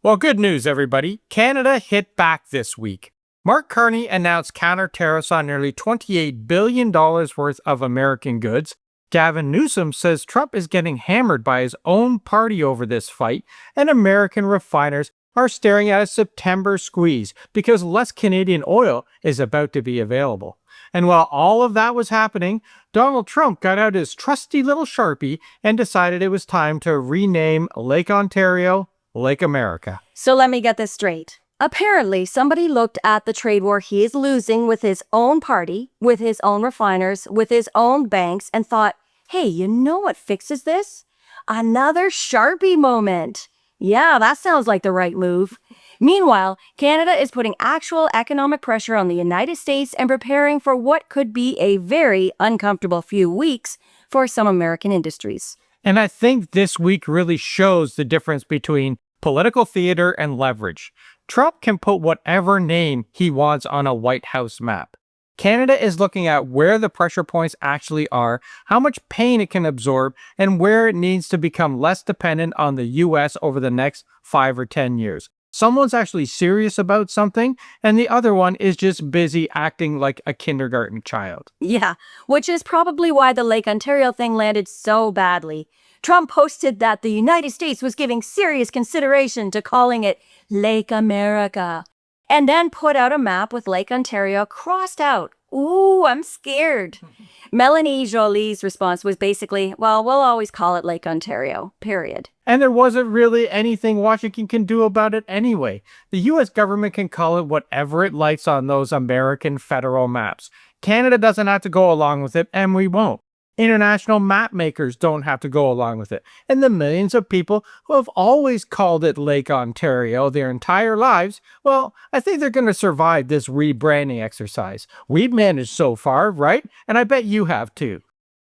Well, good news, everybody. Canada hit back this week. Mark Carney announced counter-tariffs on nearly $28 billion worth of American goods. Gavin Newsom says Trump is getting hammered by his own party over this fight, and American refiners are staring at a September squeeze because less Canadian oil is about to be available. And while all of that was happening, Donald Trump got out his trusty little Sharpie and decided it was time to rename Lake Ontario Lake America. So let me get this straight. Apparently, somebody looked at the trade war he is losing with his own party, with his own refiners, with his own banks, and thought, hey, you know what fixes this? Another Sharpie moment. Yeah, that sounds like the right move. Meanwhile, Canada is putting actual economic pressure on the United States and preparing for what could be a very uncomfortable few weeks for some American industries. And I think this week really shows the difference between political theater and leverage. Trump can put whatever name he wants on a White House map. Canada is looking at where the pressure points actually are, how much pain it can absorb, and where it needs to become less dependent on the US over the next 5 or 10 years. Someone's actually serious about something, and the other one is just busy acting like a kindergarten child. Yeah, which is probably why the Lake Ontario thing landed so badly. Trump posted that the United States was giving serious consideration to calling it Lake America, and then put out a map with Lake Ontario crossed out. Ooh, I'm scared. Mélanie Joly's response was basically, well, we'll always call it Lake Ontario, period. And there wasn't really anything Washington can do about it anyway. The US government can call it whatever it likes on those American federal maps. Canada doesn't have to go along with it, and we won't. International map makers don't have to go along with it. And the millions of people who have always called it Lake Ontario their entire lives, well, I think they're going to survive this rebranding exercise. We've managed so far, right? And I bet you have too.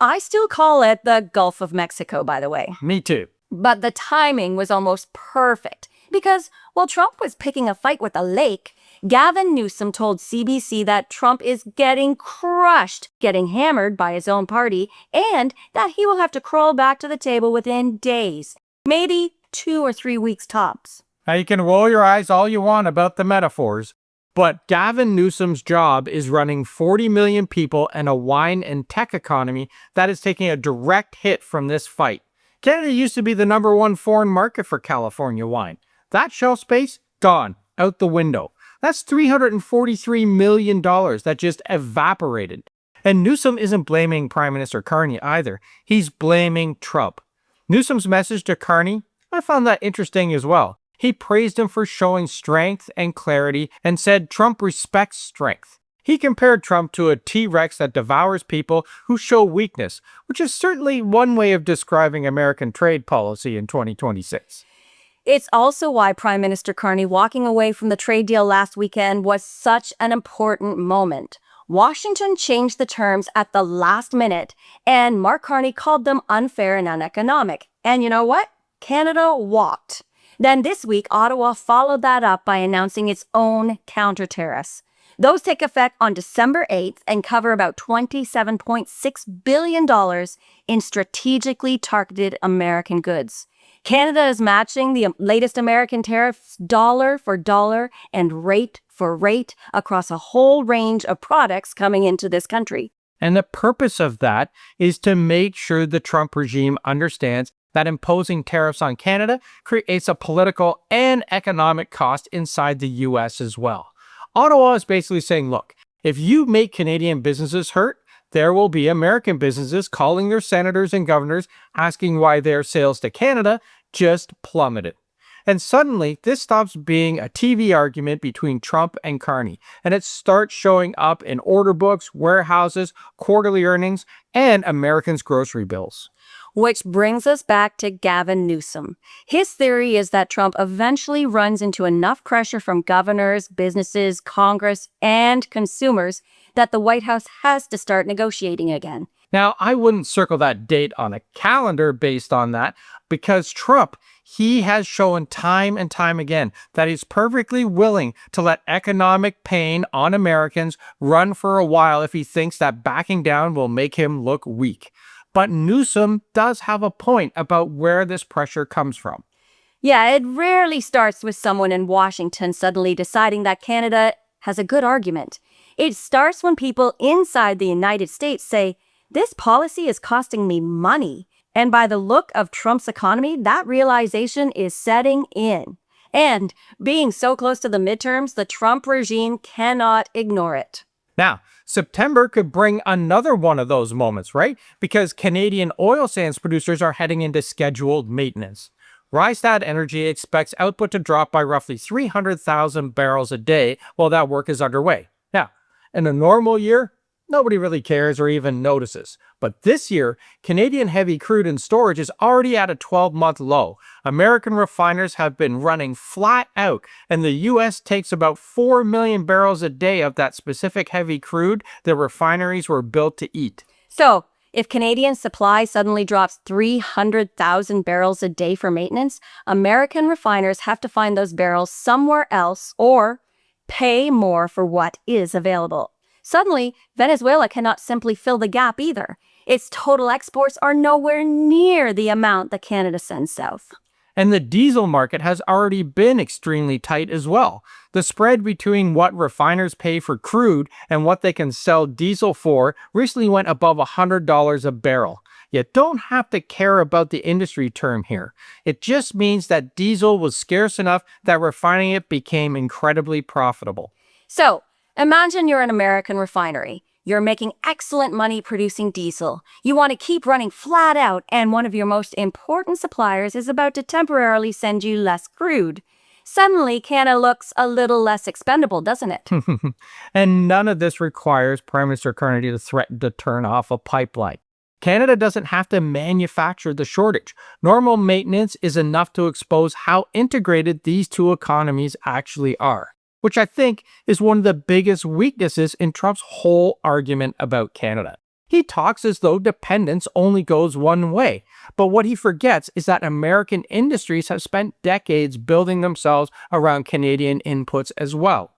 I still call it the Gulf of Mexico, by the way. Me too. But the timing was almost perfect because while Trump was picking a fight with a lake, Gavin Newsom told CBC that Trump is getting crushed, getting hammered by his own party, and that he will have to crawl back to the table within days, maybe 2 or 3 weeks tops. Now you can roll your eyes all you want about the metaphors, but Gavin Newsom's job is running 40 million people and a wine and tech economy that is taking a direct hit from this fight. Canada used to be the #1 foreign market for California wine. That shelf space, gone, out the window. That's $343 million that just evaporated. And Newsom isn't blaming Prime Minister Carney either. He's blaming Trump. Newsom's message to Carney, I found that interesting as well. He praised him for showing strength and clarity and said Trump respects strength. He compared Trump to a T-Rex that devours people who show weakness, which is certainly one way of describing American trade policy in 2026. It's also why Prime Minister Carney walking away from the trade deal last weekend was such an important moment. Washington changed the terms at the last minute, and Mark Carney called them unfair and uneconomic. And you know what? Canada walked. Then this week, Ottawa followed that up by announcing its own counter-tariffs. Those take effect on December 8th and cover about $27.6 billion in strategically targeted American goods. Canada is matching the latest American tariffs dollar for dollar and rate for rate across a whole range of products coming into this country. And the purpose of that is to make sure the Trump regime understands that imposing tariffs on Canada creates a political and economic cost inside the US as well. Ottawa is basically saying, look, if you make Canadian businesses hurt, there will be American businesses calling their senators and governors asking why their sales to Canada just plummeted. And suddenly, this stops being a TV argument between Trump and Carney, and it starts showing up in order books, warehouses, quarterly earnings, and Americans' grocery bills. Which brings us back to Gavin Newsom. His theory is that Trump eventually runs into enough pressure from governors, businesses, Congress, and consumers that the White House has to start negotiating again. Now, I wouldn't circle that date on a calendar based on that, because Trump, he has shown time and time again that he's perfectly willing to let economic pain on Americans run for a while if he thinks that backing down will make him look weak. But Newsom does have a point about where this pressure comes from. Yeah, it rarely starts with someone in Washington suddenly deciding that Canada has a good argument. It starts when people inside the United States say, this policy is costing me money. And by the look of Trump's economy, that realization is setting in. And being so close to the midterms, the Trump regime cannot ignore it. Now, September could bring another one of those moments, right? Because Canadian oil sands producers are heading into scheduled maintenance. Rystad Energy expects output to drop by roughly 300,000 barrels a day while that work is underway. Now, in a normal year, nobody really cares or even notices. But this year, Canadian heavy crude in storage is already at a 12-month low. American refiners have been running flat out, and the U.S. takes about 4 million barrels a day of that specific heavy crude the refineries were built to eat. So, if Canadian supply suddenly drops 300,000 barrels a day for maintenance, American refiners have to find those barrels somewhere else or pay more for what is available. Suddenly, Venezuela cannot simply fill the gap either. Its total exports are nowhere near the amount that Canada sends south. And the diesel market has already been extremely tight as well. The spread between what refiners pay for crude and what they can sell diesel for recently went above $100 a barrel. You don't have to care about the industry term here. It just means that diesel was scarce enough that refining it became incredibly profitable. So, imagine you're an American refinery. You're making excellent money producing diesel. You want to keep running flat out, and one of your most important suppliers is about to temporarily send you less crude. Suddenly, Canada looks a little less expendable, doesn't it? And none of this requires Prime Minister Carney to threaten to turn off a pipeline. Canada doesn't have to manufacture the shortage. Normal maintenance is enough to expose how integrated these two economies actually are, which I think is one of the biggest weaknesses in Trump's whole argument about Canada. He talks as though dependence only goes one way, but what he forgets is that American industries have spent decades building themselves around Canadian inputs as well.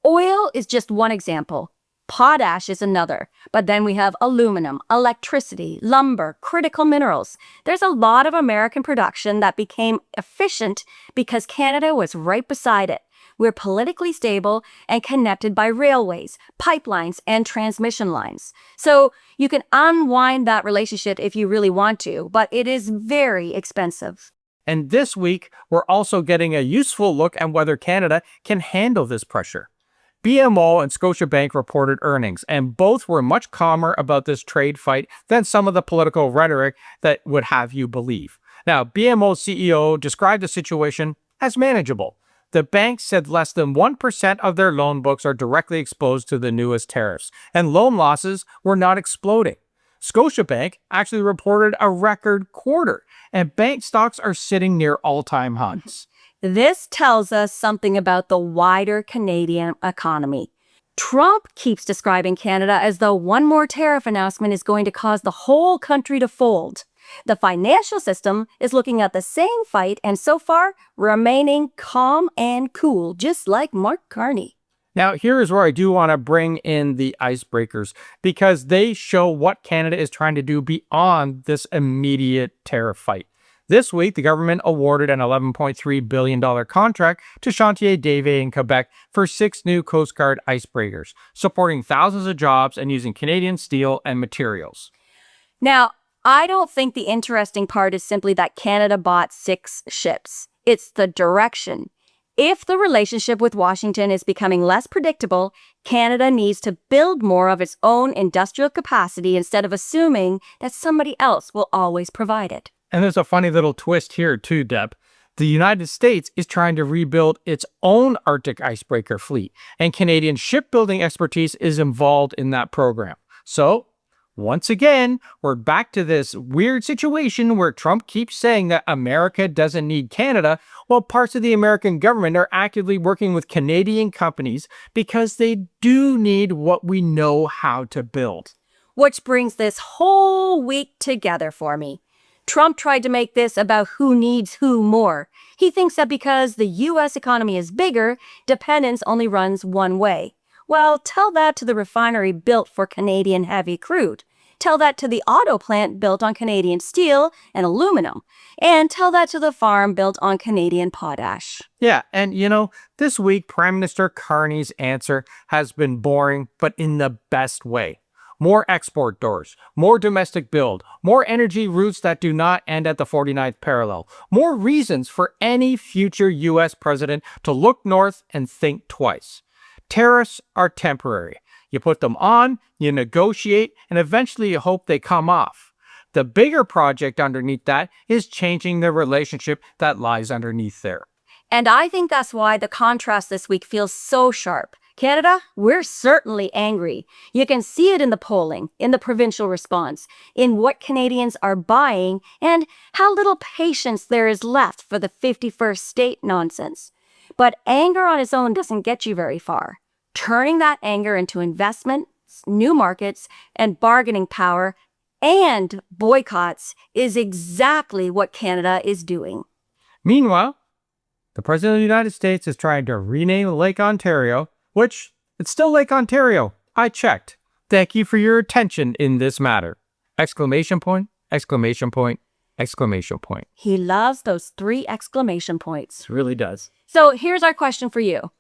Oil is just one example. Potash is another. But then we have aluminum, electricity, lumber, critical minerals. There's a lot of American production that became efficient because Canada was right beside it. We're politically stable and connected by railways, pipelines, and transmission lines. So you can unwind that relationship if you really want to, but it is very expensive. And this week, we're also getting a useful look at whether Canada can handle this pressure. BMO and Scotiabank reported earnings, and both were much calmer about this trade fight than some of the political rhetoric that would have you believe. Now, BMO's CEO described the situation as manageable. The bank said less than 1% of their loan books are directly exposed to the newest tariffs, and loan losses were not exploding. Scotiabank actually reported a record quarter, and bank stocks are sitting near all-time highs. This tells us something about the wider Canadian economy. Trump keeps describing Canada as though one more tariff announcement is going to cause the whole country to fold. The financial system is looking at the same fight and so far remaining calm and cool, just like Mark Carney. Now, here is where I do want to bring in the icebreakers because they show what Canada is trying to do beyond this immediate tariff fight. This week, the government awarded an $11.3 billion contract to Chantier, Davie in Quebec for 6 new Coast Guard icebreakers, supporting thousands of jobs and using Canadian steel and materials. Now, I don't think the interesting part is simply that Canada bought 6 ships. It's the direction. If the relationship with Washington is becoming less predictable, Canada needs to build more of its own industrial capacity instead of assuming that somebody else will always provide it. And there's a funny little twist here too, Deb. The United States is trying to rebuild its own Arctic icebreaker fleet, and Canadian shipbuilding expertise is involved in that program. So, once again, we're back to this weird situation where Trump keeps saying that America doesn't need Canada, while parts of the American government are actively working with Canadian companies because they do need what we know how to build. Which brings this whole week together for me. Trump tried to make this about who needs who more. He thinks that because the U.S. economy is bigger, dependence only runs one way. Well, tell that to the refinery built for Canadian heavy crude. Tell that to the auto plant built on Canadian steel and aluminum. And tell that to the farm built on Canadian potash. Yeah, and this week, Prime Minister Carney's answer has been boring, but in the best way. More export doors, more domestic build, more energy routes that do not end at the 49th parallel, more reasons for any future U.S. president to look north and think twice. Tariffs are temporary. You put them on, you negotiate, and eventually you hope they come off. The bigger project underneath that is changing the relationship that lies underneath there. And I think that's why the contrast this week feels so sharp. Canada, we're certainly angry. You can see it in the polling, in the provincial response, in what Canadians are buying, and how little patience there is left for the 51st state nonsense. But anger on its own doesn't get you very far. Turning that anger into investments, new markets, and bargaining power, and boycotts is exactly what Canada is doing. Meanwhile, the President of the United States is trying to rename Lake Ontario, which, it's still Lake Ontario. I checked. Thank you for your attention in this matter. Exclamation point, exclamation point, exclamation point. He loves those 3 exclamation points. It really does. So here's our question for you.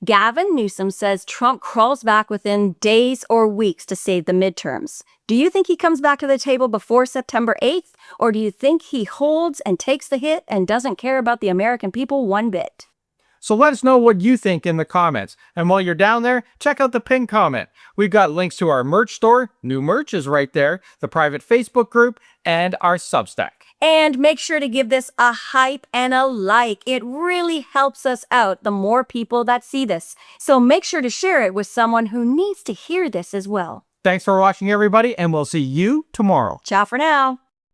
Gavin Newsom says Trump crawls back within days or weeks to save the midterms. Do you think he comes back to the table before September 8th? Or do you think he holds and takes the hit and doesn't care about the American people one bit? So let us know what you think in the comments. And while you're down there, check out the pinned comment. We've got links to our merch store, new merch is right there, the private Facebook group, and our Substack. And make sure to give this a hype and a like. It really helps us out, the more people that see this. So make sure to share it with someone who needs to hear this as well. Thanks for watching, everybody, and we'll see you tomorrow. Ciao for now.